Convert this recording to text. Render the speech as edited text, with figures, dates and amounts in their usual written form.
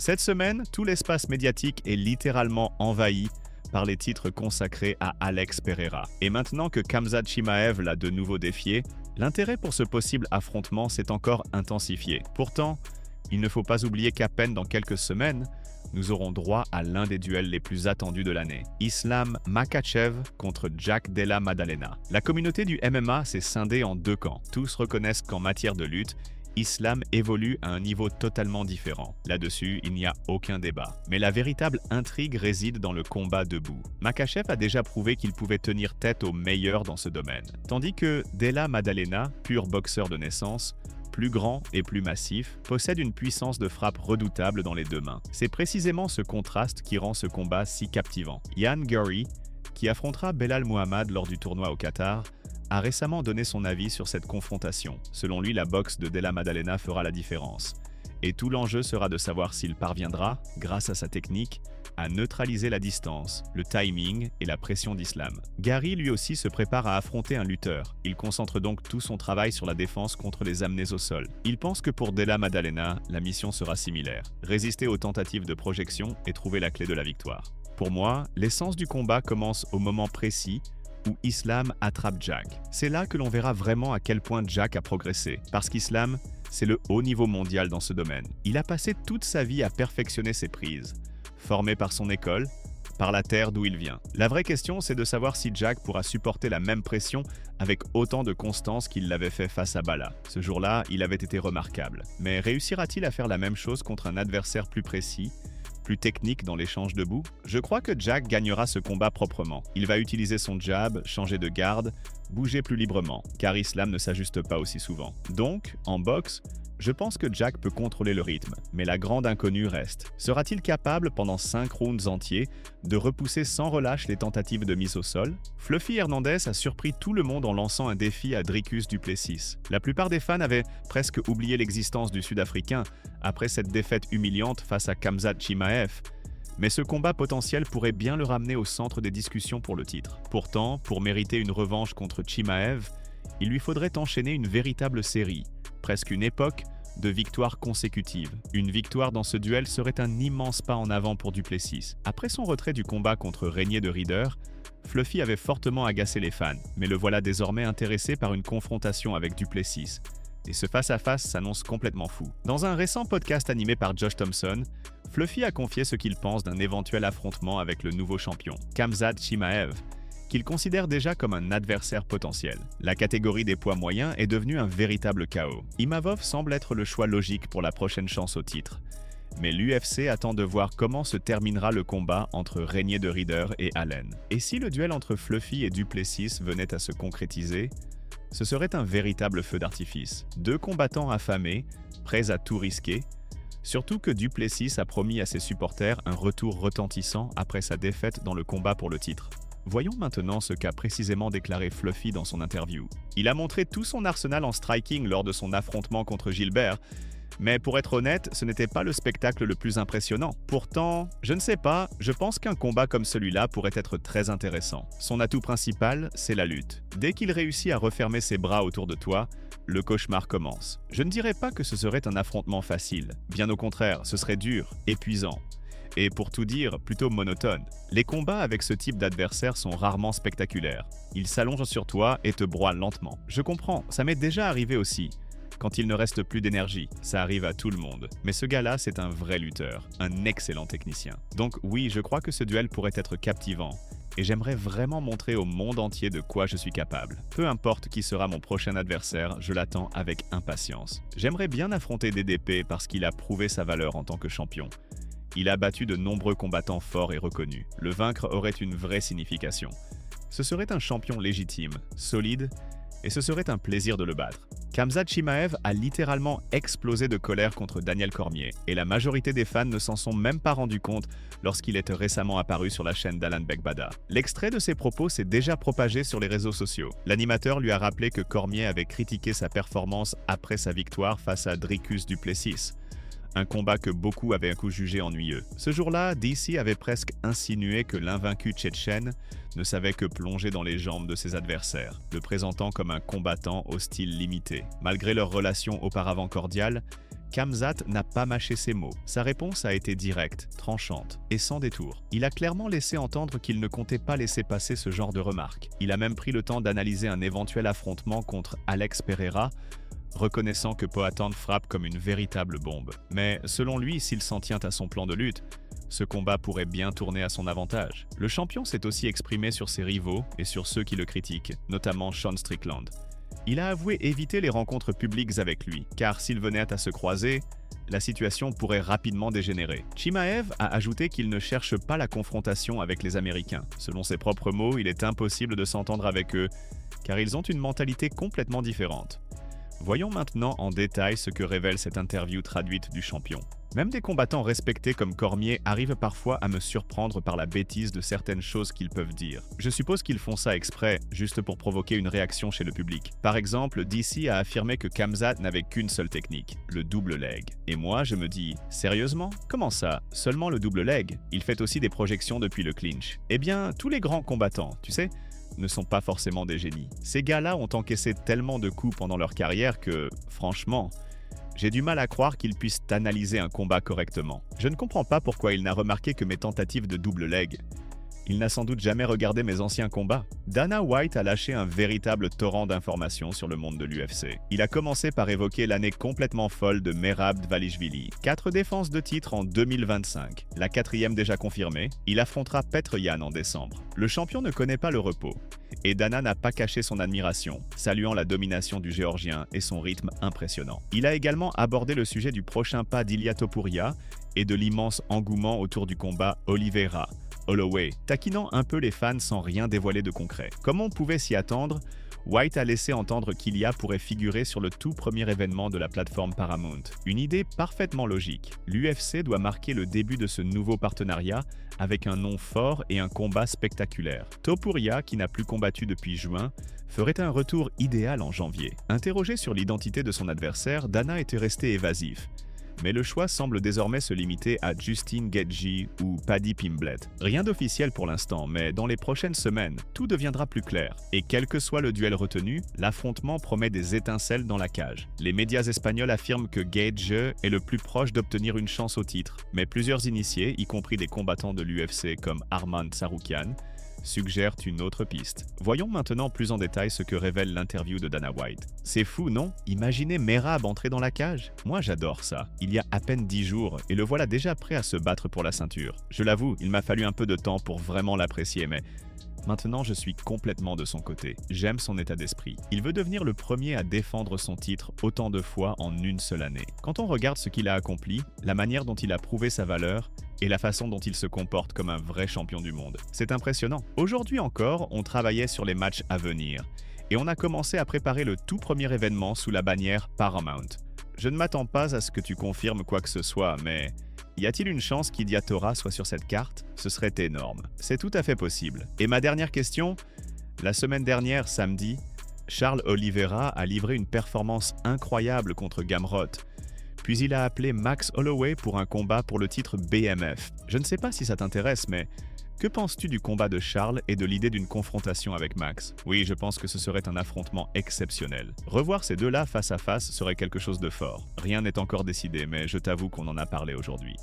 Cette semaine, tout l'espace médiatique est littéralement envahi par les titres consacrés à Alex Pereira. Et maintenant que Khamzat Chimaev l'a de nouveau défié, l'intérêt pour ce possible affrontement s'est encore intensifié. Pourtant, il ne faut pas oublier qu'à peine dans quelques semaines, nous aurons droit à l'un des duels les plus attendus de l'année. Islam Makhachev contre Jack Della Maddalena. La communauté du MMA s'est scindée en deux camps. Tous reconnaissent qu'en matière de lutte, Islam évolue à un niveau totalement différent. Là-dessus, il n'y a aucun débat. Mais la véritable intrigue réside dans le combat debout. Makhachev a déjà prouvé qu'il pouvait tenir tête aux meilleurs dans ce domaine. Tandis que Della Maddalena, pur boxeur de naissance, plus grand et plus massif, possède une puissance de frappe redoutable dans les deux mains. C'est précisément ce contraste qui rend ce combat si captivant. Ian Gary, qui affrontera Belal Muhammad lors du tournoi au Qatar, a récemment donné son avis sur cette confrontation. Selon lui, la boxe de Della Maddalena fera la différence. Et tout l'enjeu sera de savoir s'il parviendra, grâce à sa technique, à neutraliser la distance, le timing et la pression d'Islam. Gary lui aussi se prépare à affronter un lutteur. Il concentre donc tout son travail sur la défense contre les amenés au sol. Il pense que pour Della Maddalena, la mission sera similaire. Résister aux tentatives de projection et trouver la clé de la victoire. Pour moi, l'essence du combat commence au moment précis où Islam attrape Jack. C'est là que l'on verra vraiment à quel point Jack a progressé, parce qu'Islam, c'est le haut niveau mondial dans ce domaine. Il a passé toute sa vie à perfectionner ses prises, formé par son école, par la terre d'où il vient. La vraie question, c'est de savoir si Jack pourra supporter la même pression avec autant de constance qu'il l'avait fait face à Bala. Ce jour-là, il avait été remarquable. Mais réussira-t-il à faire la même chose contre un adversaire plus précis, plus technique dans l'échange debout? Je crois que Jack gagnera ce combat proprement. Il va utiliser son jab, changer de garde, bouger plus librement, car Islam ne s'ajuste pas aussi souvent. Donc, en boxe, je pense que Jack peut contrôler le rythme, mais la grande inconnue reste. Sera-t-il capable, pendant 5 rounds entiers, de repousser sans relâche les tentatives de mise au sol? Fluffy Hernandez a surpris tout le monde en lançant un défi à Dricus du Plessis. La plupart des fans avaient presque oublié l'existence du Sud-Africain après cette défaite humiliante face à Khamzat Chimaev, mais ce combat potentiel pourrait bien le ramener au centre des discussions pour le titre. Pourtant, pour mériter une revanche contre Chimaev, il lui faudrait enchaîner une véritable série, presque une époque de victoires consécutives. Une victoire dans ce duel serait un immense pas en avant pour du Plessis. Après son retrait du combat contre Régnier de Rieder, Fluffy avait fortement agacé les fans, mais le voilà désormais intéressé par une confrontation avec du Plessis. Et ce face-à-face s'annonce complètement fou. Dans un récent podcast animé par Josh Thompson, Fluffy a confié ce qu'il pense d'un éventuel affrontement avec le nouveau champion, Khamzat Chimaev, qu'il considère déjà comme un adversaire potentiel. La catégorie des poids moyens est devenue un véritable chaos. Imavov semble être le choix logique pour la prochaine chance au titre. Mais l'UFC attend de voir comment se terminera le combat entre Régnier de Rieder et Allen. Et si le duel entre Fluffy et du Plessis venait à se concrétiser, ce serait un véritable feu d'artifice. Deux combattants affamés, prêts à tout risquer, surtout que du Plessis a promis à ses supporters un retour retentissant après sa défaite dans le combat pour le titre. Voyons maintenant ce qu'a précisément déclaré Fluffy dans son interview. Il a montré tout son arsenal en striking lors de son affrontement contre Gilbert, mais pour être honnête, ce n'était pas le spectacle le plus impressionnant. Pourtant, je ne sais pas, je pense qu'un combat comme celui-là pourrait être très intéressant. Son atout principal, c'est la lutte. Dès qu'il réussit à refermer ses bras autour de toi, le cauchemar commence. Je ne dirais pas que ce serait un affrontement facile. Bien au contraire, ce serait dur, épuisant. Et pour tout dire, plutôt monotone. Les combats avec ce type d'adversaire sont rarement spectaculaires. Ils s'allongent sur toi et te broient lentement. Je comprends, ça m'est déjà arrivé aussi. Quand il ne reste plus d'énergie, ça arrive à tout le monde. Mais ce gars-là, c'est un vrai lutteur, un excellent technicien. Donc oui, je crois que ce duel pourrait être captivant. Et j'aimerais vraiment montrer au monde entier de quoi je suis capable. Peu importe qui sera mon prochain adversaire, je l'attends avec impatience. J'aimerais bien affronter DDP parce qu'il a prouvé sa valeur en tant que champion. Il a battu de nombreux combattants forts et reconnus. Le vaincre aurait une vraie signification. Ce serait un champion légitime, solide, et ce serait un plaisir de le battre. Khamzat Chimaev a littéralement explosé de colère contre Daniel Cormier, et la majorité des fans ne s'en sont même pas rendus compte lorsqu'il est récemment apparu sur la chaîne d'Alan Bekbada. L'extrait de ses propos s'est déjà propagé sur les réseaux sociaux. L'animateur lui a rappelé que Cormier avait critiqué sa performance après sa victoire face à Dricus du Plessis. Un combat que beaucoup avaient un coup jugé ennuyeux. Ce jour-là, DC avait presque insinué que l'invaincu tchétchène ne savait que plonger dans les jambes de ses adversaires, le présentant comme un combattant au style limité. Malgré leur relation auparavant cordiale, Khamzat n'a pas mâché ses mots. Sa réponse a été directe, tranchante et sans détour. Il a clairement laissé entendre qu'il ne comptait pas laisser passer ce genre de remarques. Il a même pris le temps d'analyser un éventuel affrontement contre Alex Pereira, reconnaissant que Poatan frappe comme une véritable bombe. Mais selon lui, s'il s'en tient à son plan de lutte, ce combat pourrait bien tourner à son avantage. Le champion s'est aussi exprimé sur ses rivaux et sur ceux qui le critiquent, notamment Sean Strickland. Il a avoué éviter les rencontres publiques avec lui, car s'ils venaient à se croiser, la situation pourrait rapidement dégénérer. Chimaev a ajouté qu'il ne cherche pas la confrontation avec les Américains. Selon ses propres mots, il est impossible de s'entendre avec eux, car ils ont une mentalité complètement différente. Voyons maintenant en détail ce que révèle cette interview traduite du champion. Même des combattants respectés comme Cormier arrivent parfois à me surprendre par la bêtise de certaines choses qu'ils peuvent dire. Je suppose qu'ils font ça exprès, juste pour provoquer une réaction chez le public. Par exemple, DC a affirmé que Khamzat n'avait qu'une seule technique, le double leg. Et moi, je me dis, sérieusement? Comment ça? Seulement le double leg? Il fait aussi des projections depuis le clinch. Eh bien, tous les grands combattants, tu sais, ne sont pas forcément des génies. Ces gars-là ont encaissé tellement de coups pendant leur carrière que, franchement, j'ai du mal à croire qu'ils puissent analyser un combat correctement. Je ne comprends pas pourquoi il n'a remarqué que mes tentatives de double leg. Il n'a sans doute jamais regardé mes anciens combats. Dana White a lâché un véritable torrent d'informations sur le monde de l'UFC. Il a commencé par évoquer l'année complètement folle de Merab Dvalishvili. 4 défenses de titre en 2025. La 4e déjà confirmée. Il affrontera Petr Yan en décembre. Le champion ne connaît pas le repos. Et Dana n'a pas caché son admiration, saluant la domination du Géorgien et son rythme impressionnant. Il a également abordé le sujet du prochain pas d'Ilia Topuria et de l'immense engouement autour du combat Oliveira-Holloway, taquinant un peu les fans sans rien dévoiler de concret. Comme on pouvait s'y attendre, White a laissé entendre qu'Ilia pourrait figurer sur le tout premier événement de la plateforme Paramount. Une idée parfaitement logique. L'UFC doit marquer le début de ce nouveau partenariat avec un nom fort et un combat spectaculaire. Topuria, qui n'a plus combattu depuis juin, ferait un retour idéal en janvier. Interrogé sur l'identité de son adversaire, Dana était resté évasif. Mais le choix semble désormais se limiter à Justin Gaethje ou Paddy Pimblett. Rien d'officiel pour l'instant, mais dans les prochaines semaines, tout deviendra plus clair. Et quel que soit le duel retenu, l'affrontement promet des étincelles dans la cage. Les médias espagnols affirment que Gaethje est le plus proche d'obtenir une chance au titre, mais plusieurs initiés, y compris des combattants de l'UFC comme Arman Tsarukyan, suggèrent une autre piste. Voyons maintenant plus en détail ce que révèle l'interview de Dana White. C'est fou, non? Imaginez Merab entrer dans la cage? Moi, j'adore ça. Il y a à peine 10 jours, et le voilà déjà prêt à se battre pour la ceinture. Je l'avoue, il m'a fallu un peu de temps pour vraiment l'apprécier, mais maintenant, je suis complètement de son côté. J'aime son état d'esprit. Il veut devenir le premier à défendre son titre autant de fois en une seule année. Quand on regarde ce qu'il a accompli, la manière dont il a prouvé sa valeur, et la façon dont il se comporte comme un vrai champion du monde. C'est impressionnant. Aujourd'hui encore, on travaillait sur les matchs à venir, et on a commencé à préparer le tout premier événement sous la bannière Paramount. Je ne m'attends pas à ce que tu confirmes quoi que ce soit, mais y a-t-il une chance qu'Ilia Tora soit sur cette carte? Ce serait énorme. C'est tout à fait possible. Et ma dernière question, la semaine dernière, samedi, Charles Oliveira a livré une performance incroyable contre Gamrot. Puis il a appelé Max Holloway pour un combat pour le titre BMF. Je ne sais pas si ça t'intéresse, mais que penses-tu du combat de Charles et de l'idée d'une confrontation avec Max? Oui, je pense que ce serait un affrontement exceptionnel. Revoir ces deux-là face à face serait quelque chose de fort. Rien n'est encore décidé, mais je t'avoue qu'on en a parlé aujourd'hui.